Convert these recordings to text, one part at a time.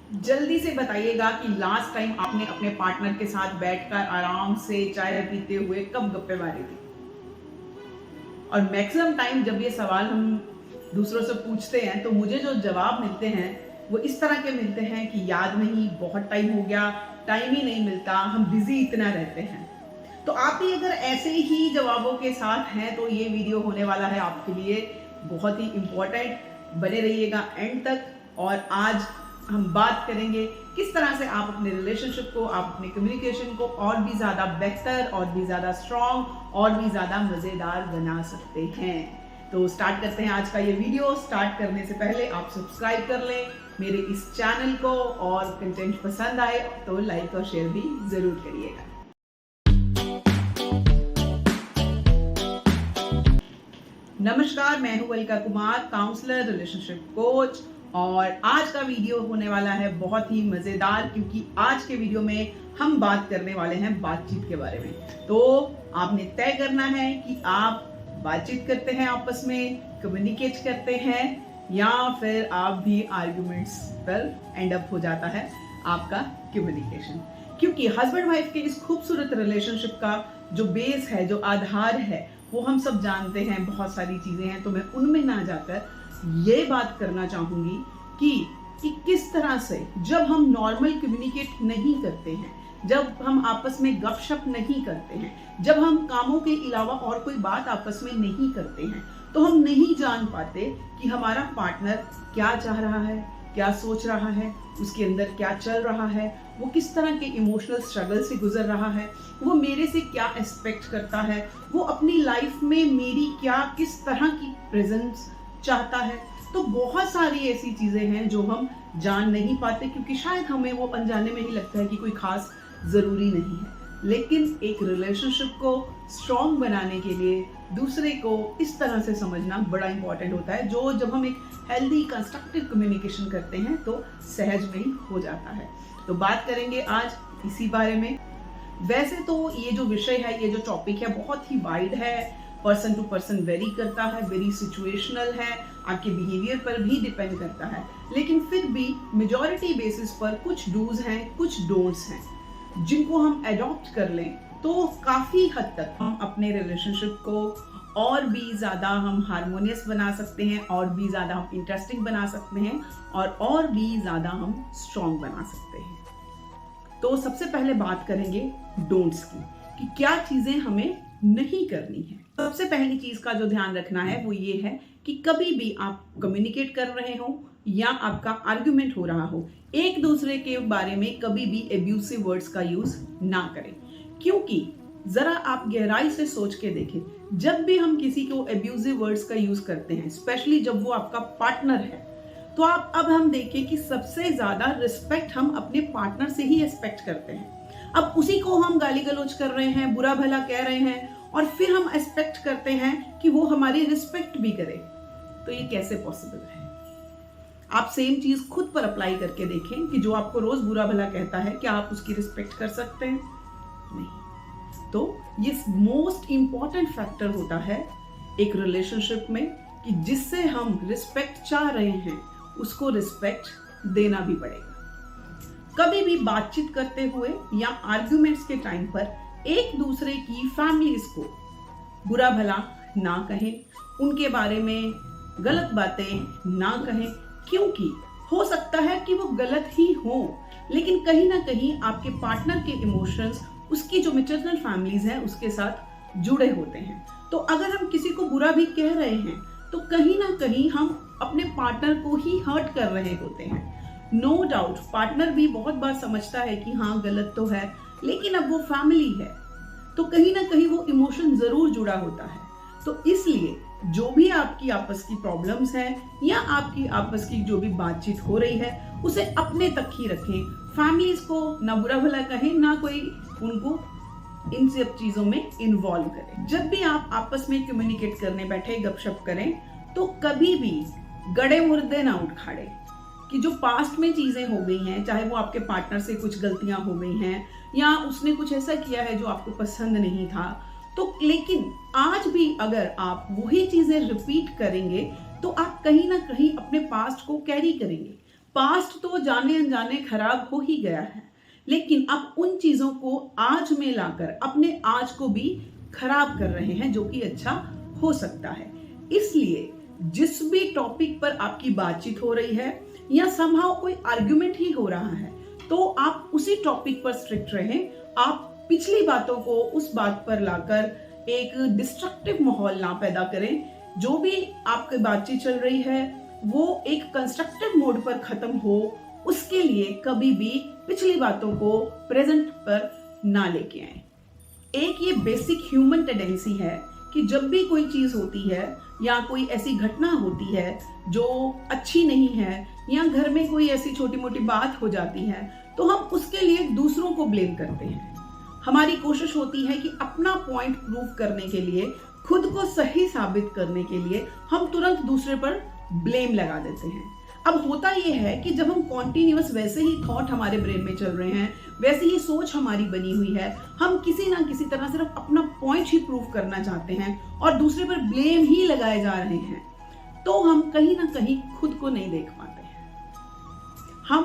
जल्दी से बताइएगा कि लास्ट टाइम आपने अपने पार्टनर के साथ बैठकर आराम से चाय पीते हुए कब गप्पे मारी थी। और मैक्सिमम टाइम जब ये सवाल हम दूसरों से पूछते हैं तो मुझे जो जवाब मिलते हैं वो इस तरह के मिलते हैं कि याद नहीं, बहुत टाइम हो गया, टाइम ही नहीं मिलता, हम बिजी इतना रहते हैं। तो आप भी अगर ऐसे ही जवाबों के साथ हैं तो ये वीडियो होने वाला है आपके लिए बहुत ही इम्पोर्टेंट। बने रहिएगा एंड तक। और आज हम बात करेंगे किस तरह से आप अपने रिलेशनशिप को, आप अपने कम्युनिकेशन को और भी ज़्यादा बेहतर, और भी ज़्यादा स्ट्रॉन्ग, और भी ज़्यादा मज़ेदार बना सकते हैं। तो स्टार्ट करते हैं आज का ये वीडियो। स्टार्ट करने से पहले आप सब्सक्राइब कर लें मेरे इस चैनल को, और कंटेंट पसंद आए तो लाइक और शेयर भी ज़रूर करिएगा। नमस्कार, मैं हूं Alka Kumar, counsellor, relationship coach. और आज का वीडियो होने वाला है बहुत ही मज़ेदार, क्योंकि आज के वीडियो में हम बात करने वाले हैं बातचीत के बारे में। तो आपने तय करना है कि आप बातचीत करते हैं, आपस में कम्युनिकेट करते हैं, या फिर आप भी आर्ग्यूमेंट्स पर एंड अप हो जाता है आपका कम्युनिकेशन। क्योंकि हस्बैंड वाइफ के इस खूबसूरत रिलेशनशिप का जो बेस है, जो आधार है, वो हम सब जानते हैं। बहुत सारी चीज़ें हैं, तो मैं उनमें ना जाकर ये बात करना चाहूँगी कि किस तरह से जब हम नॉर्मल कम्युनिकेट नहीं करते हैं, जब हम आपस में गपशप नहीं करते हैं, जब हम कामों के अलावा और कोई बात आपस में नहीं करते हैं, तो हम नहीं जान पाते कि हमारा पार्टनर क्या चाह रहा है, क्या सोच रहा है, उसके अंदर क्या चल रहा है, वो किस तरह के इमोशनल स्ट्रगल से गुजर रहा है, वो मेरे से क्या एक्सपेक्ट करता है, वो अपनी लाइफ में मेरी क्या, किस तरह की प्रेजेंस चाहता है। तो बहुत सारी ऐसी चीजें हैं जो हम जान नहीं पाते, क्योंकि शायद हमें वो अनजाने में ही लगता है कि कोई खास जरूरी नहीं है। लेकिन एक रिलेशनशिप को स्ट्रॉन्ग बनाने के लिए दूसरे को इस तरह से समझना बड़ा इंपॉर्टेंट होता है, जो जब हम एक हेल्दी कंस्ट्रक्टिव कम्युनिकेशन करते हैं तो सहज में ही हो जाता है। तो बात करेंगे आज इसी बारे में। वैसे तो ये जो विषय है, ये जो टॉपिक है, बहुत ही वाइड है, पर्सन टू पर्सन वेरी करता है, वेरी सिचुएशनल है, आपके बिहेवियर पर भी डिपेंड करता है। लेकिन फिर भी मेजॉरिटी बेसिस पर कुछ डूज हैं, कुछ डोंट्स हैं, जिनको हम अडॉप्ट कर लें तो काफ़ी हद तक हम अपने रिलेशनशिप को और भी ज़्यादा हम हार्मोनियस बना सकते हैं, और भी ज़्यादा हम इंटरेस्टिंग बना सकते हैं, और भी ज़्यादा हम स्ट्रॉन्ग बना सकते हैं। तो सबसे पहले बात करेंगे डोंट्स की, कि क्या चीज़ें हमें नहीं करनी है। सबसे पहली चीज़ का जो ध्यान रखना है वो ये है कि कभी भी आप कम्युनिकेट कर रहे हो या आपका आर्ग्यूमेंट हो रहा हो, एक दूसरे के बारे में कभी भी एब्यूसिव वर्ड्स का यूज़ ना करें। क्योंकि ज़रा आप गहराई से सोच के देखें, जब भी हम किसी को एब्यूसिव वर्ड्स का यूज़ करते हैं, स्पेशली जब वो आपका पार्टनर है, तो अब हम देखें कि सबसे ज़्यादा रिस्पेक्ट हम अपने पार्टनर से ही एक्सपेक्ट करते हैं। अब उसी को हम गाली गलौज कर रहे हैं, बुरा भला कह रहे हैं, और फिर हम एक्सपेक्ट करते हैं कि वो हमारी रिस्पेक्ट भी करे। तो ये कैसे पॉसिबल है? आप सेम चीज खुद पर अप्लाई करके देखें कि जो आपको रोज बुरा भला कहता है, क्या आप उसकी रिस्पेक्ट कर सकते हैं? नहीं। तो ये मोस्ट इंपॉर्टेंट फैक्टर होता है एक रिलेशनशिप में, कि जिससे हम रिस्पेक्ट चाह रहे हैं उसको रिस्पेक्ट देना भी पड़ेगा। कभी भी बातचीत करते हुए या आर्ग्यूमेंट्स के टाइम पर एक दूसरे की फैमिलीज को बुरा भला ना कहें, उनके बारे में गलत बातें ना कहें, क्योंकि हो सकता है कि वो गलत ही हो, लेकिन कहीं ना कहीं आपके पार्टनर के इमोशंस, उसकी जो मैटरनल फैमिलीज हैं, उसके साथ जुड़े होते हैं। तो अगर हम किसी को बुरा भी कह रहे हैं तो कहीं ना कहीं हम अपने पार्टनर को ही हर्ट कर रहे होते हैं। नो डाउट पार्टनर भी बहुत बार समझता है कि हाँ गलत तो है, लेकिन अब वो फैमिली है, तो कहीं ना कहीं वो इमोशन जरूर जुड़ा होता है। तो इसलिए जो भी आपकी आपस की प्रॉब्लम्स हैं या आपकी आपस की जो भी बातचीत हो रही है, उसे अपने तक ही रखें। फैमिलीज को ना बुरा भला कहें, ना कोई उनको इन सब चीजों में इन्वॉल्व करें। जब भी आप आपस में कम्युनिकेट करने बैठे, गपशप करें, तो कभी भी गड़े मुर्दे ना उखाड़े कि जो पास्ट में चीजें हो गई हैं, चाहे वो आपके पार्टनर से कुछ गलतियां हो गई हैं या उसने कुछ ऐसा किया है जो आपको पसंद नहीं था, तो लेकिन आज भी अगर आप वही चीजें रिपीट करेंगे तो आप कहीं ना कहीं अपने पास्ट को कैरी करेंगे। पास्ट तो जाने अनजाने खराब हो ही गया है, लेकिन अब उन चीजों को आज में लाकर अपने आज को भी खराब कर रहे हैं, जो कि अच्छा हो सकता है। इसलिए जिस भी टॉपिक पर आपकी बातचीत हो रही है या समहाउ कोई आर्ग्यूमेंट ही हो रहा है, तो आप उसी टॉपिक पर स्ट्रिक्ट रहें। आप पिछली बातों को उस बात पर लाकर एक डिस्ट्रक्टिव माहौल ना पैदा करें। जो भी आपकी बातचीत चल रही है वो एक कंस्ट्रक्टिव मोड पर खत्म हो, उसके लिए कभी भी पिछली बातों को प्रेजेंट पर ना लेके आए। एक ये बेसिक ह्यूमन टेंडेंसी है कि जब भी कोई चीज होती है या कोई ऐसी घटना होती है जो अच्छी नहीं है, या घर में कोई ऐसी छोटी मोटी बात हो जाती है, तो हम उसके लिए दूसरों को ब्लेम करते हैं। हमारी कोशिश होती है कि अपना पॉइंट प्रूव करने के लिए, खुद को सही साबित करने के लिए हम तुरंत दूसरे पर ब्लेम लगा देते हैं। अब होता यह है कि जब हम कॉन्टिन्यूअस वैसे ही थॉट हमारे ब्रेन में चल रहे हैं, वैसे ही सोच हमारी बनी हुई है, हम किसी ना किसी तरह सिर्फ अपना पॉइंट ही प्रूव करना चाहते हैं और दूसरे पर ब्लेम ही लगाए जा रहे हैं, तो हम कहीं ना कहीं खुद को नहीं देख पाते हैं। हम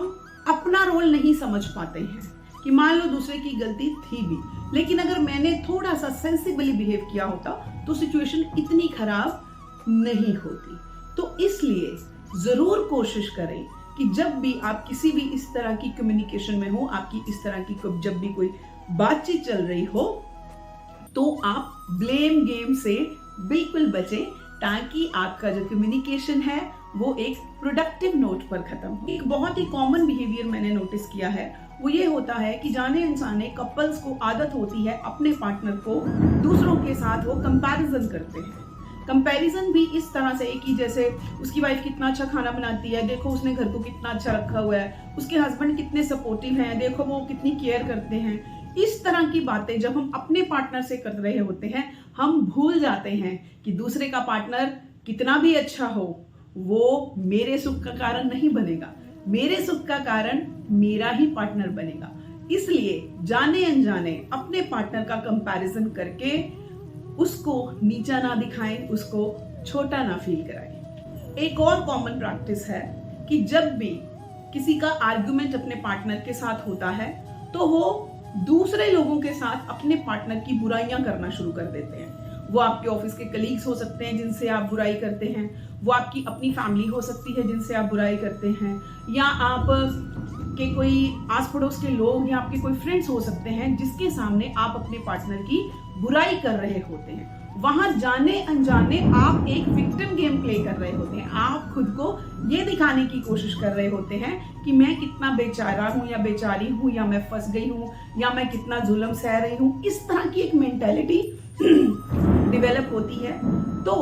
अपना रोल नहीं समझ पाते हैं कि मान लो दूसरे की गलती थी भी, लेकिन अगर मैंने थोड़ा सा सेंसिबली बिहेव किया होता तो सिचुएशन इतनी खराब नहीं होती। तो इसलिए जरूर कोशिश करें कि जब भी आप किसी भी इस तरह की कम्युनिकेशन में हो, आपकी इस तरह की जब भी कोई बातचीत चल रही हो, तो आप ब्लेम गेम से बिल्कुल बचें, ताकि आपका जो कम्युनिकेशन है वो एक प्रोडक्टिव नोट पर खत्म हो। एक बहुत ही कॉमन बिहेवियर मैंने नोटिस किया है, वो ये होता है कि जाने अनजाने कपल्स को आदत होती है अपने पार्टनर को दूसरों के साथ वो कंपैरिजन करते हैं। कंपैरिजन भी इस तरह से कि जैसे उसकी वाइफ कितना अच्छा खाना बनाती है, देखो उसने घर को कितना अच्छा रखा हुआ है, उसके हस्बैंड कितने सपोर्टिव हैं, देखो वो कितनी केयर करते हैं। इस तरह की बातें जब हम अपने पार्टनर से कर रहे होते हैं, हम भूल जाते हैं कि दूसरे का पार्टनर कितना भी अच्छा हो, वो मेरे सुख का कारण नहीं बनेगा, मेरे सुख का कारण मेरा ही पार्टनर बनेगा। इसलिए जाने अनजाने अपने पार्टनर का कंपैरिजन करके उसको नीचा ना दिखाएं, उसको छोटा ना फील कराएं। एक और कॉमन प्रैक्टिस है कि जब भी किसी का आर्गुमेंट अपने पार्टनर के साथ होता है, तो वो दूसरे लोगों के साथ अपने पार्टनर की बुराइयां करना शुरू कर देते हैं। वो आपके ऑफिस के कलीग्स हो सकते हैं जिनसे आप बुराई करते हैं, वो आपकी अपनी फैमिली हो सकती है जिनसे आप बुराई करते हैं, या आप के कोई आस पड़ोस के लोग या आपके कोई फ्रेंड्स हो सकते हैं जिसके सामने आप अपने पार्टनर की बुराई कर रहे होते हैं। वहां जाने अनजाने आप एक विक्टिम गेम प्ले कर रहे होते हैं। आप खुद को ये दिखाने की कोशिश कर रहे होते हैं कि मैं कितना बेचारा हूं या बेचारी हूं, या मैं फंस गई हूं, या मैं कितना जुल्म सह रही हूं। इस तरह की एक मेंटालिटी डेवलप होती है। तो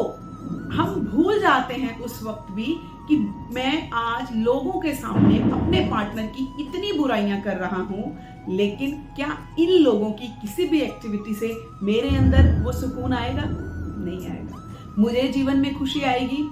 हम भूल जाते हैं उस वक्त भी कि मैं आज लोगों के सामने अपने पार्टनर की इतनी बुराइयां कर रहा हूं, लेकिन क्या इन लोगों की किसी भी एक्टिविटी से मेरे अंदर वो सुकून आएगा? नहीं आएगा। मुझे जीवन में खुशी आएगी?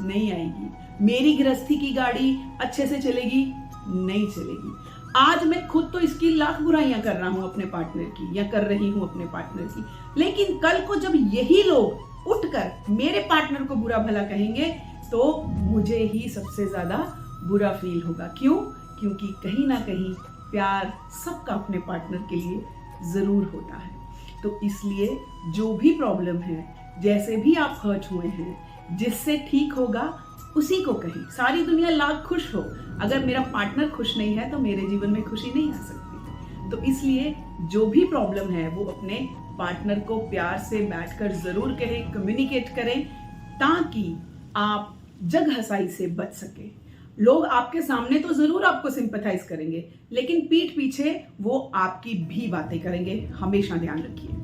नहीं आएगी। मेरी गृहस्थी की गाड़ी अच्छे से चलेगी? नहीं चलेगी। आज मैं खुद तो इसकी लाख बुराइयां कर रहा हूं अपने पार्टनर की, या कर रही हूं अपने पार्टनर की, लेकिन कल को जब यही लोग उठकर मेरे पार्टनर को बुरा भला कहेंगे तो मुझे ही सबसे ज्यादा बुरा फील होगा। क्यों? क्योंकि कहीं ना कहीं प्यार सबका अपने पार्टनर के लिए जरूर होता है। तो इसलिए जो भी प्रॉब्लम है, जैसे भी आप हर्ट हुए हैं, जिससे ठीक होगा उसी को कहें। सारी दुनिया लाख खुश हो, अगर मेरा पार्टनर खुश नहीं है तो मेरे जीवन में खुशी नहीं आ सकती। तो इसलिए जो भी प्रॉब्लम है वो अपने पार्टनर को प्यार से बैठकर जरूर कहें, कम्युनिकेट करें, ताकि आप जग हंसाई से बच सके। लोग आपके सामने तो जरूर आपको सिंपैथाइज करेंगे, लेकिन पीठ पीछे वो आपकी भी बातें करेंगे। हमेशा ध्यान रखिए।